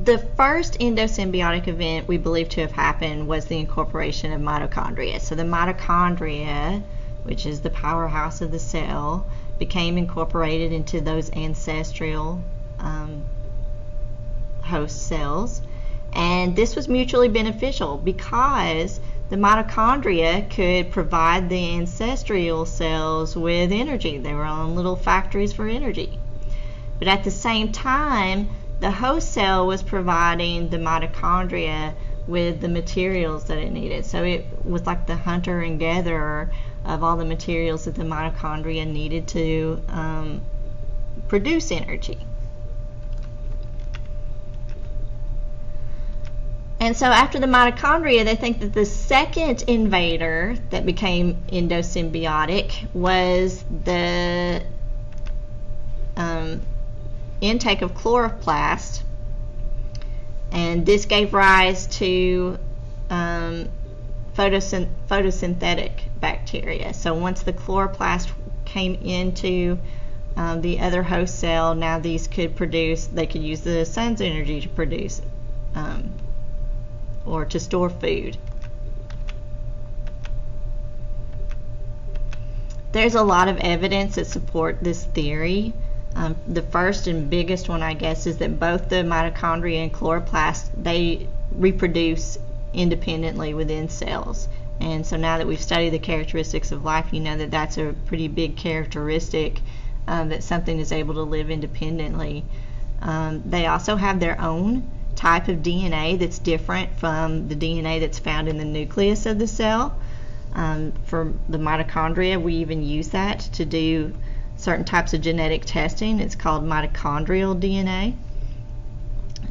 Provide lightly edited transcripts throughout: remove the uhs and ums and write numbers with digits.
the first endosymbiotic event we believe to have happened was the incorporation of mitochondria. So the mitochondria, which is the powerhouse of the cell, became incorporated into those ancestral host cells. And this was mutually beneficial because the mitochondria could provide the ancestral cells with energy. They were on little factories for energy. But at the same time, the host cell was providing the mitochondria with the materials that it needed. So it was like the hunter and gatherer of all the materials that the mitochondria needed to produce energy. And so after the mitochondria, they think that the second invader that became endosymbiotic was the intake of chloroplast, and this gave rise to photosynthetic bacteria. So once the chloroplast came into the other host cell, now these could produce, they could use the sun's energy to produce or to store food. There's a lot of evidence that support this theory. The first and biggest one, I guess, is that both the mitochondria and chloroplast, they reproduce independently within cells. And so now that we've studied the characteristics of life, you know that that's a pretty big characteristic, that something is able to live independently. They also have their own type of DNA that's different from the DNA that's found in the nucleus of the cell. For the mitochondria, we even use that to do certain types of genetic testing. It's called mitochondrial DNA.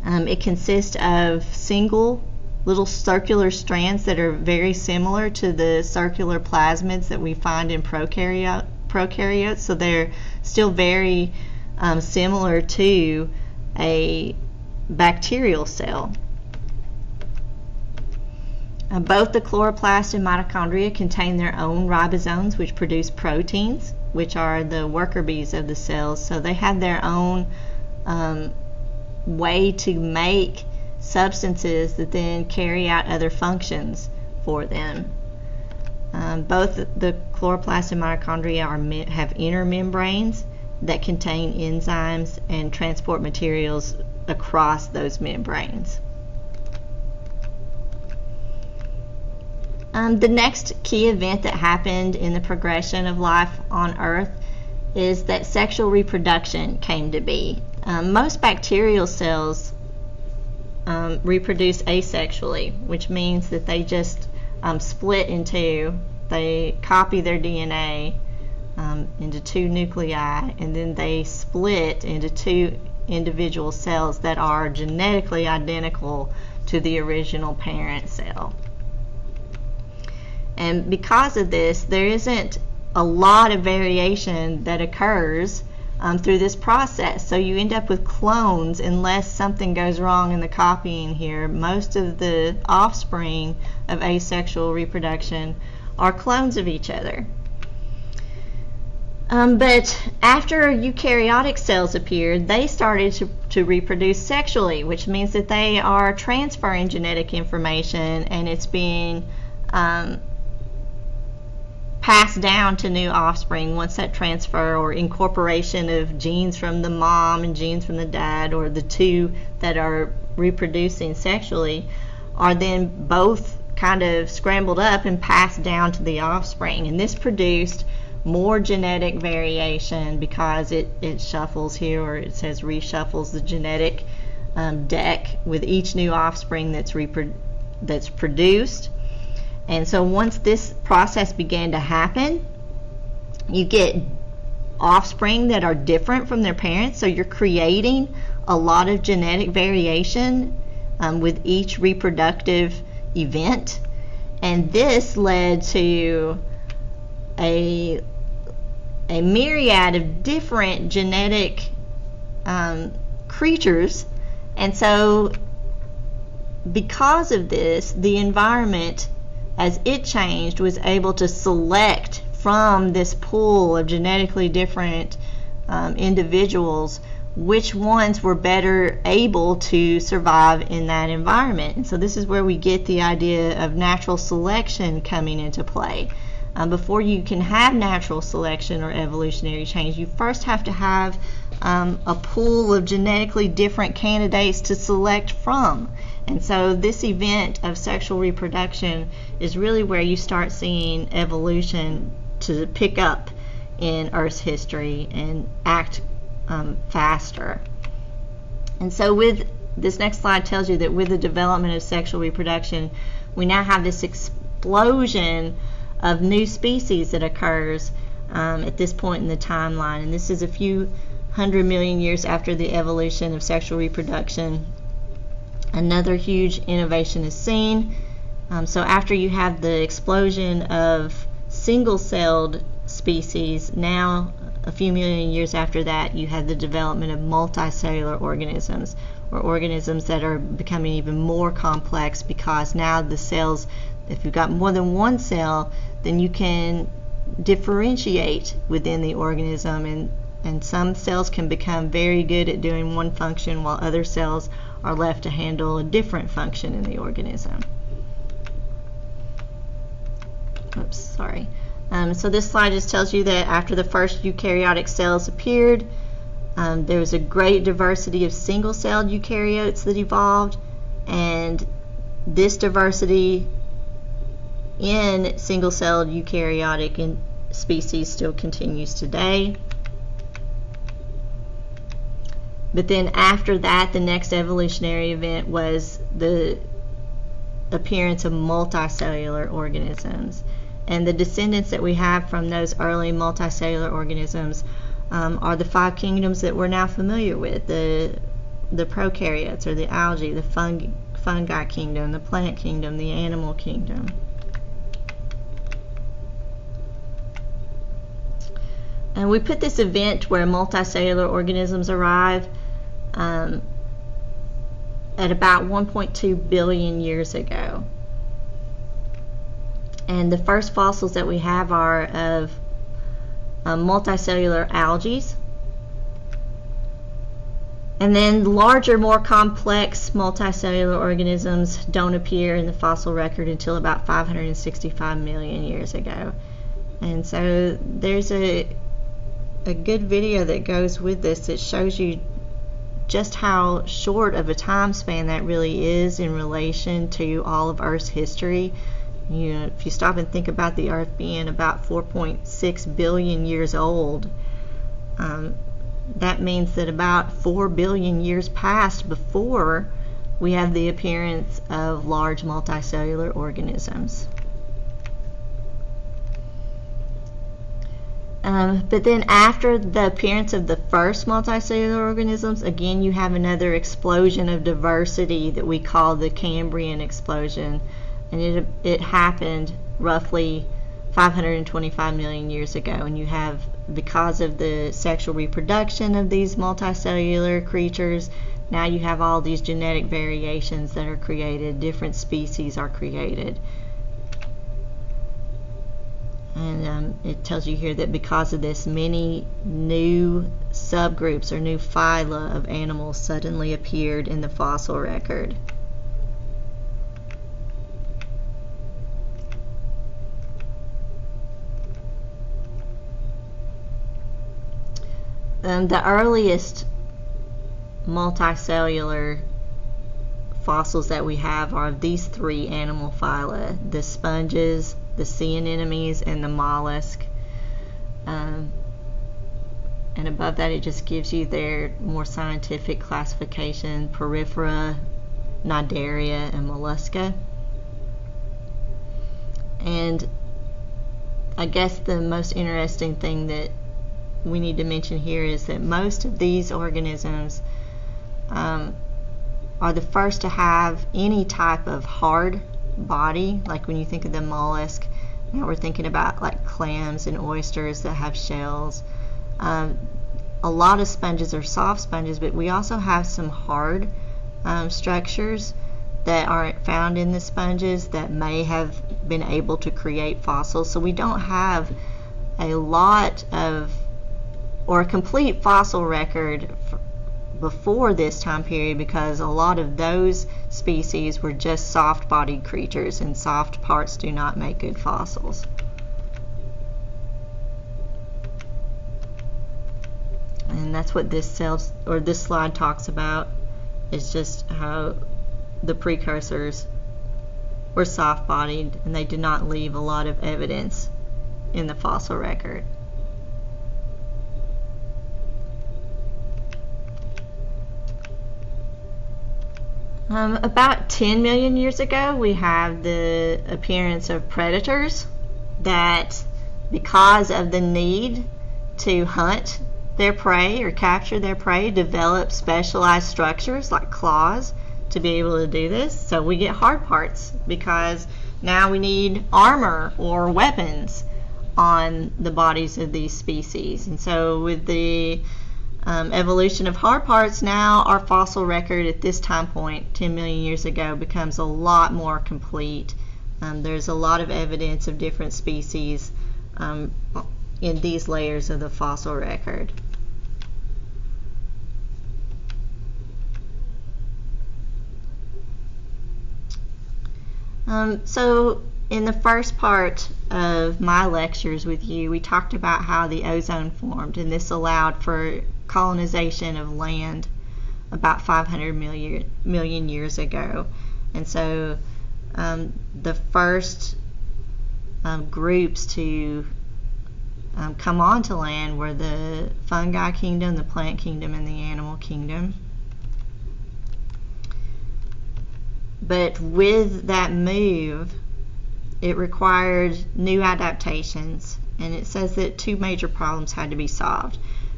It consists of single little circular strands that are very similar to the circular plasmids that we find in prokaryotes. So they're still very similar to a bacterial cell. Both the chloroplast and mitochondria contain their own ribosomes, which produce proteins, which are the worker bees of the cells. So they have their own way to make substances that then carry out other functions for them. Both the chloroplast and mitochondria have inner membranes that contain enzymes and transport materials across those membranes. The next key event that happened in the progression of life on Earth is that sexual reproduction came to be. Most bacterial cells reproduce asexually, which means that they just split in two. They copy their DNA into two nuclei, and then they split into two individual cells that are genetically identical to the original parent cell. And because of this, there isn't a lot of variation that occurs through this process. So you end up with clones unless something goes wrong in the copying here. Most of the offspring of asexual reproduction are clones of each other. But after eukaryotic cells appeared, they started to reproduce sexually, which means that they are transferring genetic information, and it's being passed down to new offspring once that transfer or incorporation of genes from the mom and genes from the dad, or the two that are reproducing sexually, are then both kind of scrambled up and passed down to the offspring. And this produced more genetic variation because it shuffles here, or it says reshuffles the genetic deck with each new offspring that's produced. And so once this process began to happen, you get offspring that are different from their parents. So you're creating a lot of genetic variation with each reproductive event. And this led to a myriad of different genetic creatures. And so because of this, the environment, as it changed, was able to select from this pool of genetically different individuals which ones were better able to survive in that environment. And so this is where we get the idea of natural selection coming into play. Before you can have natural selection or evolutionary change, you first have to have a pool of genetically different candidates to select from. And so this event of sexual reproduction is really where you start seeing evolution to pick up in Earth's history and act faster. And so with this next slide tells you that with the development of sexual reproduction, we now have this explosion of new species that occurs at this point in the timeline. And this is a few 100 million years after the evolution of sexual reproduction. Another huge innovation is seen. So after you have the explosion of single-celled species, now a few million years after that you have the development of multicellular organisms, or organisms that are becoming even more complex, because now the cells, if you've got more than one cell, then you can differentiate within the organism, and some cells can become very good at doing one function while other cells are left to handle a different function in the organism. Oops, sorry. So this slide just tells you that after the first eukaryotic cells appeared, there was a great diversity of single-celled eukaryotes that evolved, and this diversity in single-celled eukaryotic species still continues today. But then after that, the next evolutionary event was the appearance of multicellular organisms. And the descendants that we have from those early multicellular organisms are the 5 kingdoms that we're now familiar with: the prokaryotes, or the algae, the fungi kingdom, the plant kingdom, the animal kingdom. And we put this event where multicellular organisms arrive at about 1.2 billion years ago. And the first fossils that we have are of multicellular algae. And then larger, more complex multicellular organisms don't appear in the fossil record until about 565 million years ago. And so there's a good video that goes with this that shows you just how short of a time span that really is in relation to all of Earth's history. You know, if you stop and think about the Earth being about 4.6 billion years old, that means that about 4 billion years passed before we have the appearance of large multicellular organisms. But then after the appearance of the first multicellular organisms, again you have another explosion of diversity that we call the Cambrian explosion. And it happened roughly 525 million years ago. And you have, because of the sexual reproduction of these multicellular creatures, now you have all these genetic variations that are created, different species are created. And it tells you here that because of this, many new subgroups or new phyla of animals suddenly appeared in the fossil record. The earliest multicellular fossils that we have are of these 3 animal phyla: the sponges, the sea anemones, and the mollusk. And above that it just gives you their more scientific classification: Porifera, Cnidaria, and Mollusca. And I guess the most interesting thing that we need to mention here is that most of these organisms are the first to have any type of hard body. Like when you think of the mollusk, now we're thinking about like clams and oysters that have shells. A lot of sponges are soft sponges, but we also have some hard structures that aren't found in the sponges that may have been able to create fossils. So we don't have a lot of, or a complete fossil record before this time period, because a lot of those species were just soft-bodied creatures, and soft parts do not make good fossils. And that's what this slide talks about, is just how the precursors were soft-bodied and they did not leave a lot of evidence in the fossil record. About 10 million years ago, we have the appearance of predators that, because of the need to hunt their prey or capture their prey, develop specialized structures like claws to be able to do this. So we get hard parts because now we need armor or weapons on the bodies of these species. And so with the evolution of hard parts, now our fossil record at this time point, 10 million years ago, becomes a lot more complete. There's a lot of evidence of different species in these layers of the fossil record. So in the first part of my lectures with you, we talked about how the ozone formed, and this allowed for colonization of land about 500 million years ago. And so the first groups to come onto land were the fungi kingdom, the plant kingdom, and the animal kingdom. But with that move, it required new adaptations, and it says that two major problems had to be solved.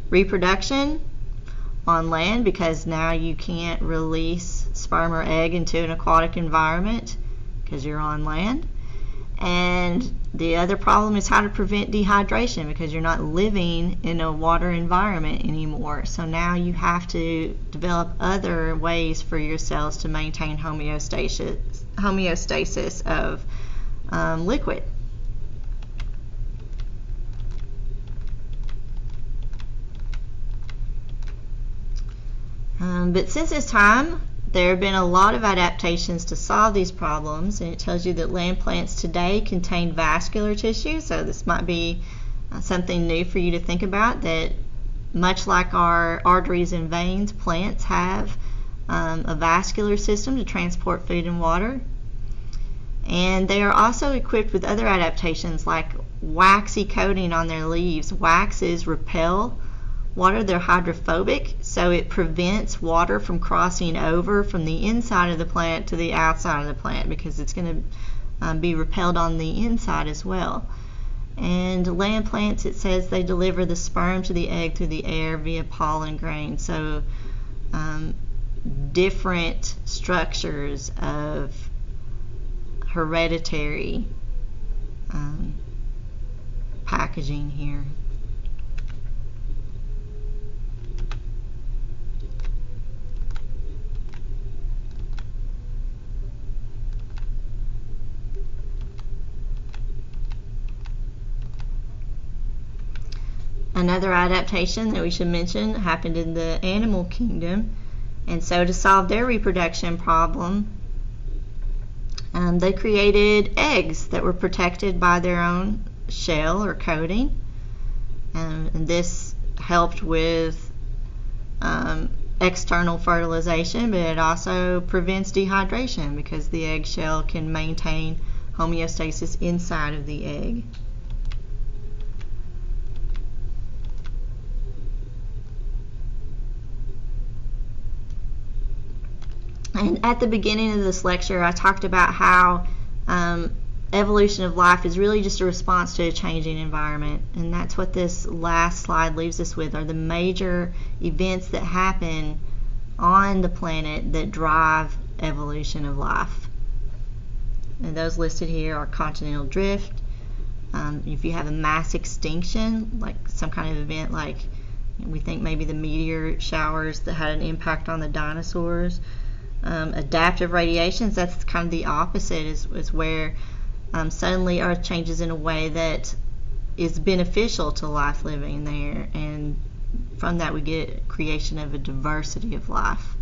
Reproduction on land, because now you can't release sperm or egg into an aquatic environment because you're on land. And the other problem is how to prevent dehydration, because you're not living in a water environment anymore. So now you have to develop other ways for your cells to maintain homeostasis of liquid. But since this time, there have been a lot of adaptations to solve these problems, and it tells you that land plants today contain vascular tissue. So this might be something new for you to think about, that much like our arteries and veins, plants have a vascular system to transport food and water. And they are also equipped with other adaptations like waxy coating on their leaves. Waxes repel water, they're hydrophobic, so it prevents water from crossing over from the inside of the plant to the outside of the plant, because it's going to be repelled on the inside as well. And land plants, it says they deliver the sperm to the egg through the air via pollen grain. So different structures of hereditary packaging here. Another adaptation that we should mention happened in the animal kingdom, and so to solve their reproduction problem, they created eggs that were protected by their own shell or coating, and this helped with external fertilization, but it also prevents dehydration because the eggshell can maintain homeostasis inside of the egg. And at the beginning of this lecture, I talked about how evolution of life is really just a response to a changing environment. And that's what this last slide leaves us with, are the major events that happen on the planet that drive evolution of life. And those listed here are continental drift. If you have a mass extinction, like some kind of event like we think maybe the meteor showers that had an impact on the dinosaurs. Adaptive radiations, that's kind of the opposite, is where suddenly Earth changes in a way that is beneficial to life living there, and from that we get creation of a diversity of life.